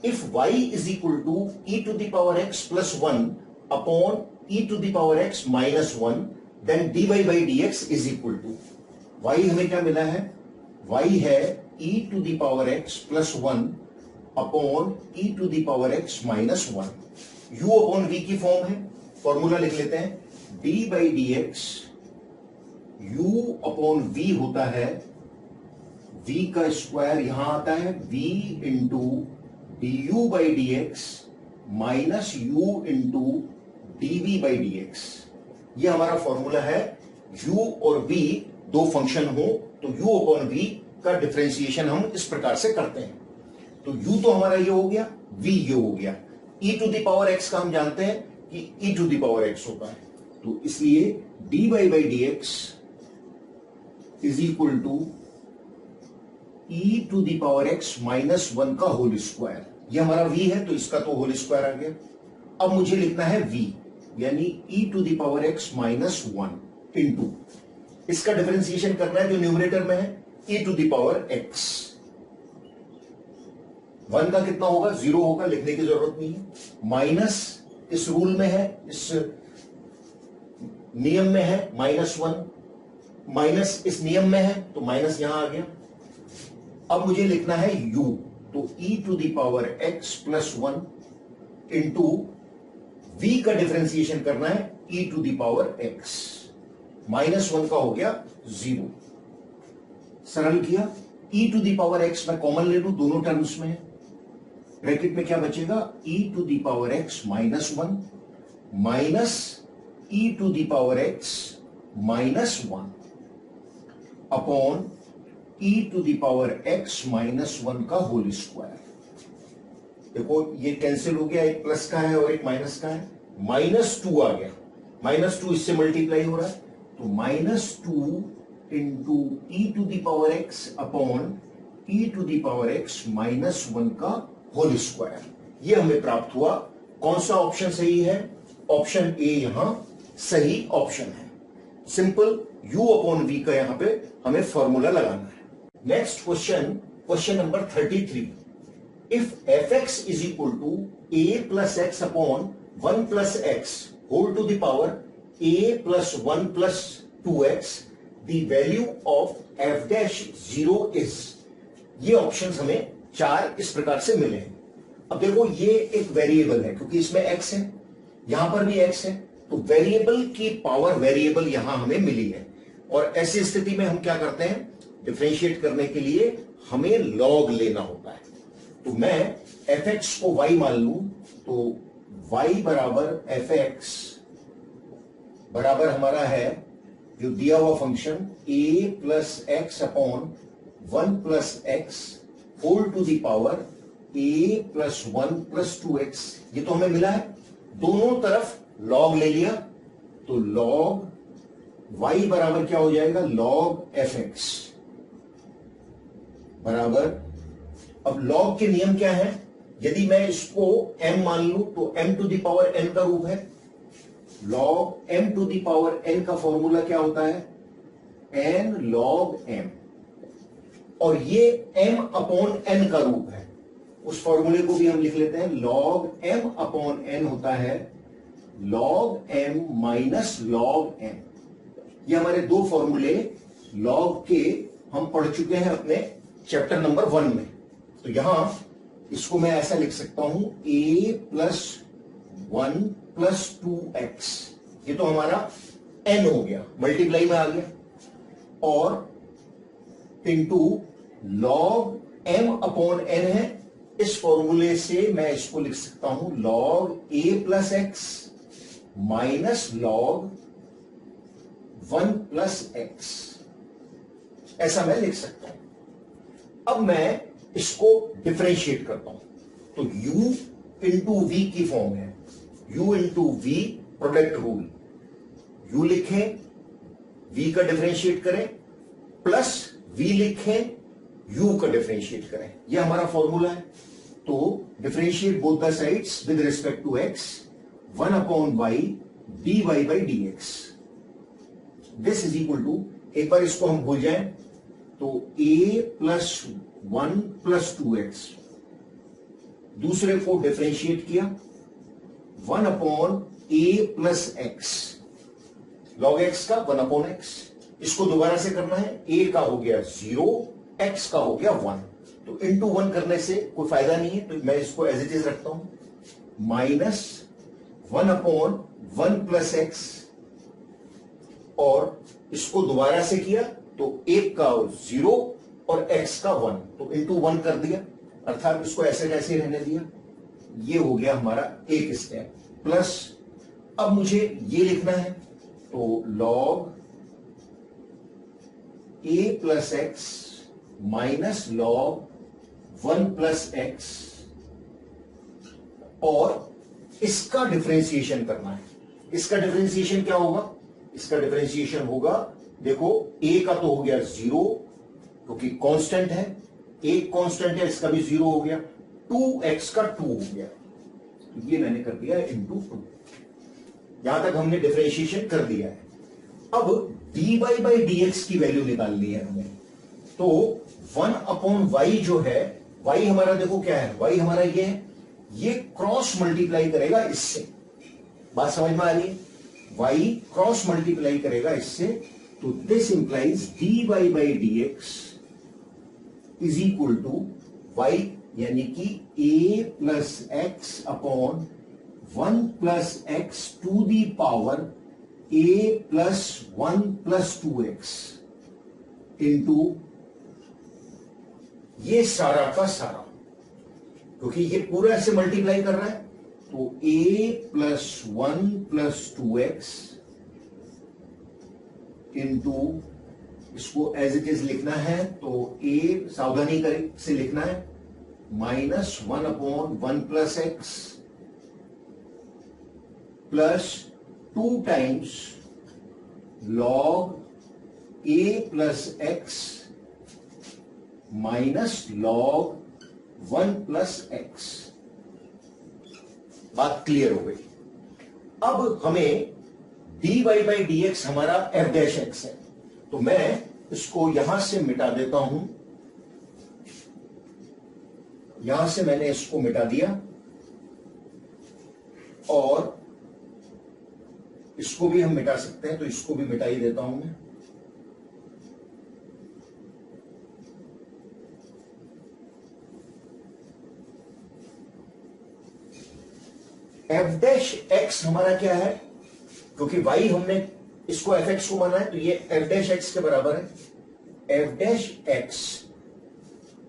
S1: If y is equal to e to the power x plus 1 upon e to the power x minus 1, then dy by D x is equal to, y हमें क्या मिला है? y है e to the power x plus 1 upon e to the power x minus 1। u upon v की form है, formula लिख लेते हैं। d by D x u upon v होता है, v का स्क्वायर यहां आता है v into d u by D x minus u into d v by D x. यह हमारा फॉर्मूला है। u और v दो फंक्शन हो तो u अपॉन v का डिफरेंशिएशन हम इस प्रकार से करते हैं। तो u तो हमारा ये हो गया, v ये हो गया। e to the power x का हम जानते हैं कि e to the power x होता है, तो इसलिए dy by D x is equal to e to the power x minus 1 का होल स्क्वायर। यह हमारा v है तो इसका तो होल स्क्वायर आ गया। अब मुझे लिखना है v यानी e to the power x minus 1 into इसका डिफरेंशिएशन करना है जो न्यूमरेटर में है e to the power x। 1 का कितना होगा? 0 होगा, लिखने की जरूरत नहीं है। माइनस इस रूल में है, इस नियम में है -1, माइनस इस नियम में है तो माइनस यहां आ गया। अब मुझे लिखना है u, तो e to the power x plus 1 into v का डिफरेंशिएशन करना है e to the power x। -1 का हो गया 0। सरल किया e to the power x मैं कॉमन ले लूं, दोनों टर्म्स में है, ब्रैकेट में क्या बचेगा, e to the power x minus 1 minus e to the power x minus 1 upon e to the power x minus 1 का होल स्क्वायर। देखो ये कैंसिल हो गया, एक प्लस का है और एक माइनस का है, माइनस 2 आ गया, माइनस 2 इससे मल्टीप्लाई हो रहा है, तो minus 2 into e to the power x upon e to the power x minus 1 का होल स्क्वायर। ये हमें प्राप्त हुआ। कौन सा ऑप्शन सही है, ऑप्शन ए यहां सही ऑप्शन है। सिंपल u अपॉन v का यहां पे हमें फॉर्मूला लगाना है। Next question, question number 33, if fx is equal to a plus x upon 1 plus x whole to the power a plus 1 plus 2x the value of f dash 0 is. ये options हमें 4 इस प्रकार से मिले हैं। अब देखो ये एक वेरिएबल है क्योंकि इसमें x है, यहां पर भी x है, तो वेरिएबल की पावर वेरिएबल यहां हमें मिली है, और ऐसी स्थिति में हम क्या करते हैं, डिफरेंशिएट करने के लिए हमें लॉग लेना होता है। तो मैं fx को y मान लूं, तो y बराबर fx बराबर हमारा है जो दिया हुआ function a plus x upon 1 plus x whole to the power a plus 1 plus 2x। ये तो हमें मिला है, दोनों तरफ लॉग ले लिया, तो लॉग y बराबर क्या हो जाएगा, लॉग fx बराबर, अब लॉग के नियम क्या है, यदि मैं इसको m मान लूं तो m to the power n का रूप है, log m to the power n का फॉर्मूला क्या होता है, n लॉग m, और ये m अपॉन n का रूप है, उस फॉर्मूले को भी हम लिख लेते हैं, लॉग m अपॉन n होता है log m minus log m। ये हमारे दो फॉर्मूले लॉग के हम पढ़ चुके हैं अपने चैप्टर नंबर 1 में। तो यहां इसको मैं ऐसा लिख सकता हूं, a प्लस 1 प्लस 2x, ये तो हमारा n हो गया, मल्टीप्लाई में आ गया, और into log m upon n है, इस फॉर्मूले से मैं इसको लिख सकता हूं log a plus x minus log 1 plus x, ऐसा मैं लिख सकता हूं। अब मैं इसको डिफरेंशिएट करता हूं, तो u इंटू v की फॉर्म है, u into v product rule, u लिखें v का डिफरेंशिएट करें, प्लस v लिखें u का डिफरेंशिएट करें, यह हमारा फॉर्मूला है। तो differentiate both the sides with respect to x, 1 upon y dy by dx, this is equal to, एक बार इसको हम भूल जाएं तो a प्लस 1 प्लस 2x, दूसरे को डिफरेंशिएट किया 1 upon a plus x, log x का 1 अपॉन x, इसको दोबारा से करना है, a का हो गया 0, x का हो गया 1, तो इंटू 1 करने से कोई फायदा नहीं है, तो मैं इसको एज इट इज रखता हूं, माइनस 1 अपॉन 1 प्लस एक्स, और इसको दोबारा से किया तो 1 का 0 और x का 1, तो इंटू 1 कर दिया, अर्थात इसको ऐसे कैसे रहने दिया, ये हो गया हमारा एक स्टेप, प्लस अब मुझे ये लिखना है, तो log a plus x minus log 1 plus x, और इसका डिफरेंशिएशन करना है। इसका डिफरेंशिएशन क्या होगा, इसका डिफरेंशिएशन होगा, देखो a का तो हो गया 0 क्योंकि कांस्टेंट है, एक कांस्टेंट है, इसका भी 0 हो गया, 2x का 2 हो गया, तो ये मैंने कर दिया इंटू 2, यहां तक हमने डिफरेंशिएशन कर दिया है। अब dy बाई dx की वैल्यू निकालनी है हमें, तो 1 अपॉन y जो है, y हमारा देखो क्या है, y हमारा ये है, ये क्रॉस मल्टीप्लाई करेगा इससे, बात समझ में आ रही है, y क्रॉस मल्टीप्लाई करेगा इससे, तो this implies dy by dx is equal to y यानी कि a plus x upon 1 plus X to the power a plus 1 plus 2x into ये सारा का सारा, क्योंकि ये पूरा ऐसे मल्टीप्लाई कर रहा है, तो a plus 1 plus 2x into, इसको एज इट इज लिखना है तो a सावधानी से लिखना है, minus 1 upon 1 plus x plus 2 times log a plus x minus log 1 plus x. बात क्लियर हो गई। अब हमें dy बाई डी एक्स हमारा f डैश एक्स है, तो मैं इसको यहां से मिटा देता हूं। यहां से मैंने इसको मिटा दिया और इसको भी हम मिटा सकते हैं, तो इसको भी मिटा ही देता हूं मैं। एफ डैश एक्स हमारा क्या है, क्योंकि y हमने इसको एफ एक्स को माना है, तो ये एफ डैश एक्स के बराबर है। एफ डैश एक्स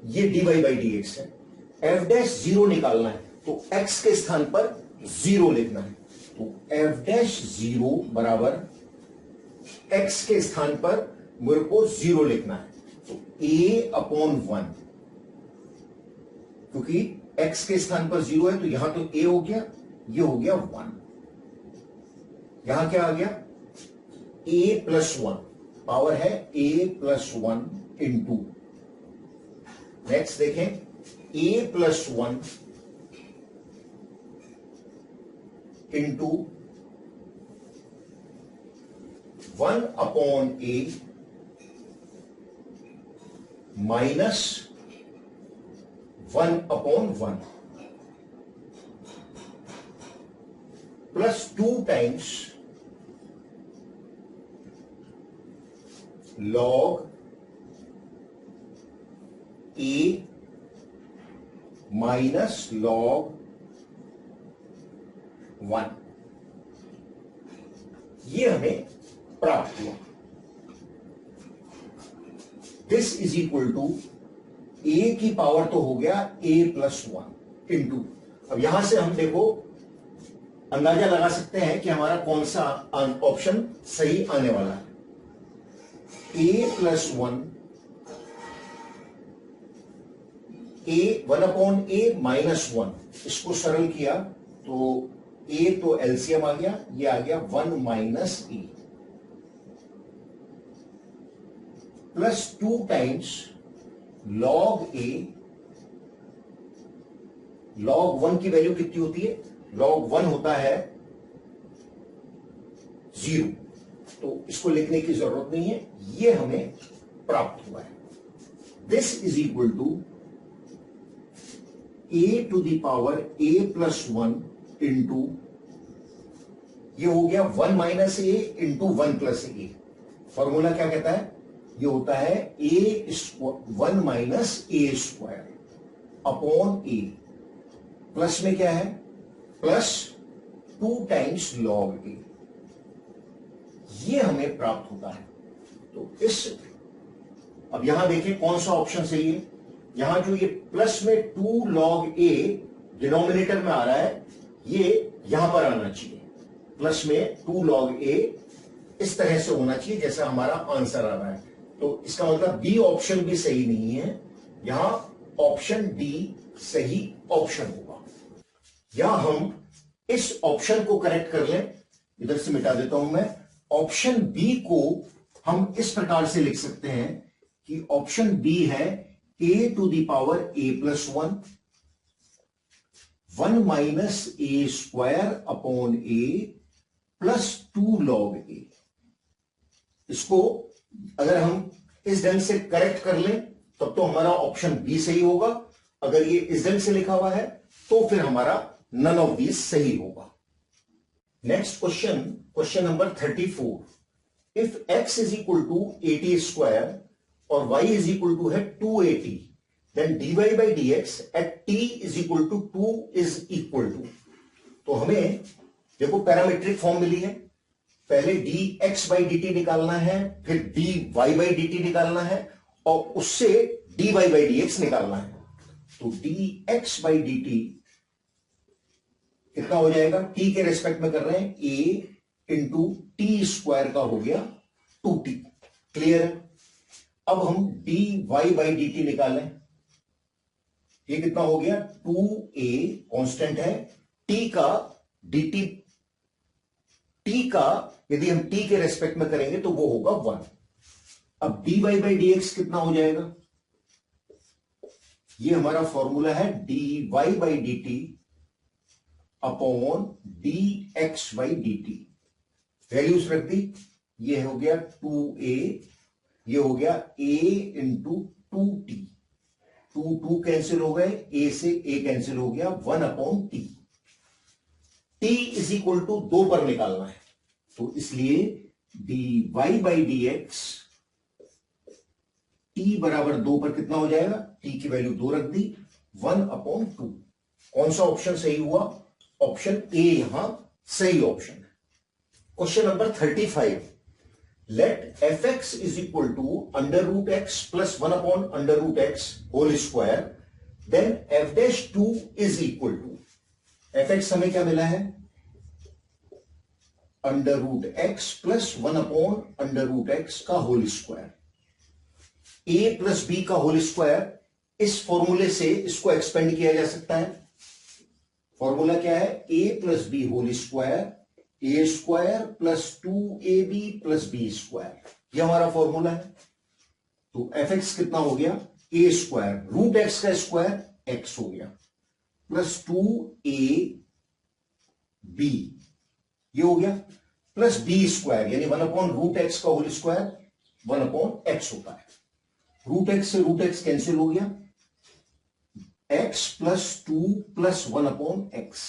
S1: ये dy बाई डी एक्स है। एफ डैश जीरो निकालना है, तो x के स्थान पर जीरो लिखना है, तो एफ डैश जीरो बराबर x के स्थान पर मेरे को जीरो लिखना है, तो a अपॉन 1, क्योंकि x के स्थान पर जीरो है तो यहां तो a हो गया, ये हो गया 1, यहां क्या आ गया a प्लस 1, पावर है a प्लस 1 इंटू, नेक्स्ट देखें a plus 1 into 1 upon a minus 1 upon 1 plus 2 times log a minus log 1, ये हमें प्राप्त हुआ। This is equal to a की पावर तो हो गया a प्लस 1 इंटू, अब यहां से हम देखो अंदाजा लगा सकते हैं कि हमारा कौन सा ऑप्शन सही आने वाला है। a plus 1, a 1 upon a minus 1, इसको सरल किया तो a तो एलसीएम आ गया, ये आ गया 1 minus a plus 2 times log a, log 1 की वैल्यू कितनी होती है, लॉग 1 होता है 0, तो इसको लिखने की जरूरत नहीं है, ये हमें प्राप्त हुआ है। This is equal to a to the power a plus 1 into, ये हो गया 1 minus a into 1 plus a। Formula क्या कहता है, ये होता है a square 1 minus a square upon a, plus में क्या है प्लस 2 टाइम्स लॉग a, ये हमें प्राप्त होता है। तो इस, अब यहां देखें कौन सा ऑप्शन सही है, यहां जो ये प्लस में 2 लॉग a डिनोमिनेटर में आ रहा है, ये यहां पर आना चाहिए, प्लस में 2 लॉग a इस तरह से होना चाहिए जैसा हमारा आंसर आ रहा है। तो इसका मतलब बी ऑप्शन भी सही नहीं है, यहां ऑप्शन डी सही ऑप्शन होगा। या हम इस ऑप्शन को करेक्ट कर लें, इधर से मिटा देता हूं मैं, ऑप्शन बी को हम इस प्रकार से लिख सकते हैं कि ऑप्शन बी है a to the power a plus 1 minus a square upon a plus 2 log a। इसको अगर हम इस ढंग से करेक्ट कर लें तब तो हमारा ऑप्शन बी सही होगा, अगर ये इस ढंग से लिखा हुआ है तो फिर हमारा नन ऑफ दीज सही होगा। Next question, question number 34। If x is equal to 80 square और y इज इक्वल टू है 280, then dy by D X at t is equal to 2 is equal to, तो हमें देखो पैरामीट्रिक फॉर्म मिली है, पहले dx by dt निकालना है, फिर dy बाई dt निकालना है, और उससे dy बाई डी एक्स निकालना है। तो dx बाई डी टी कितना हो जाएगा, t के रेस्पेक्ट में कर रहे हैं, a इंटू टी स्क्वायर का हो गया 2t। क्लियर है। अब हम dy बाई डी टी निकालें, ये कितना हो गया 2a कांस्टेंट है, t का dt, t का यदि हम t के रेस्पेक्ट में करेंगे तो वो होगा 1। अब dy बाई डी एक्स कितना हो जाएगा, ये हमारा फॉर्मूला है dy by D T upon dx by D T. Values रख दी, ये हो गया 2a, ये हो गया a इंटू 2t, 2 कैंसिल हो गए, a से a कैंसिल हो गया, 1 upon t। t is equal to 2 पर निकालना है, तो इसलिए dy by D X t बराबर 2 पर कितना हो जाएगा, t की वैल्यू 2 रख दी, 1 अपॉन 2। कौन सा ऑप्शन सही हुआ, ऑप्शन ए यहां सही ऑप्शन है। Question number 35, let F X is equal to under root x plus 1 upon under root X whole square, then F dash 2 is equal to, F X हमें क्या मिला है, under root x plus 1 upon under root x का whole square, A plus B का whole square. इस फॉर्मूले से इसको एक्सपेंड किया जा सकता है। फॉर्मूला क्या है, A plus B whole square, A square plus 2ab प्लस बी स्क्वायर, ये हमारा फॉर्मूला है। तो एफ एक्स कितना हो गया, ए स्क्वायर रूट एक्स का स्क्वायर एक्स हो गया, प्लस 2ab, ये हो गया, प्लस बी स्क्वायर यानी 1 अपॉन रूट एक्स का होल स्क्वायर 1 अपॉन एक्स होता है। रूट एक्स से रूट एक्स कैंसिल हो गया, x plus 2 plus 1 upon x,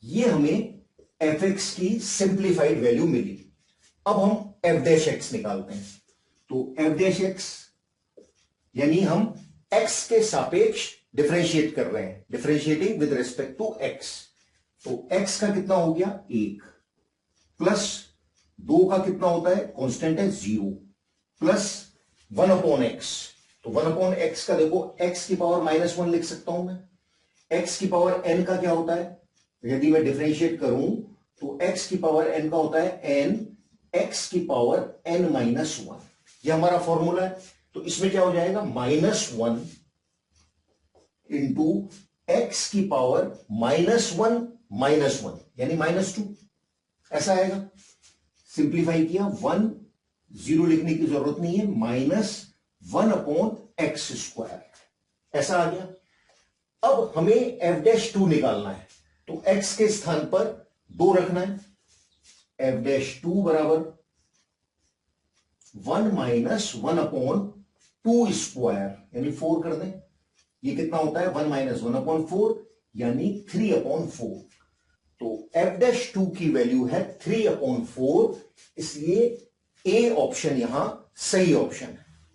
S1: ये हमें एफ एक्स की सिंप्लीफाइड वैल्यू मिली। अब हम एफ डैश एक्स निकालते हैं, तो एफ डैश एक्स यानी हम x के सापेक्ष डिफरेंशिएट कर रहे हैं, differentiating with respect to x। तो x का कितना हो गया 1, प्लस 2 का कितना होता है, कांस्टेंट है 0, प्लस 1 अपॉन एक्स। तो 1 अपॉन एक्स का देखो, x की पावर -1 लिख सकता हूं मैं, x की पावर n का क्या होता है, यदि मैं डिफरेंशिएट करूं तो x की पावर n का होता है n, x की पावर n-1, ये हमारा फॉर्मूला है। तो इसमें क्या हो जाएगा, -1 इंटू एक्स की पावर -1 यानी -2, ऐसा आएगा। सिंप्लीफाई किया, 1 0 लिखने की जरूरत नहीं है, -1 अपॉन एक्स स्क्वायर, ऐसा आ गया। अब हमें एफ डैश 2 निकालना है, तो x के स्थान पर 2 रखना है, एफ डैश 2 बराबर 1 माइनस 1 अपॉन 2 स्क्वायर यानी 4 कर दें, ये कितना होता है 1 माइनस 1 अपॉन 4 यानी 3 अपॉन 4। तो एफ डैश 2 की वैल्यू है 3 अपॉन 4, इसलिए ए ऑप्शन यहां सही ऑप्शन है।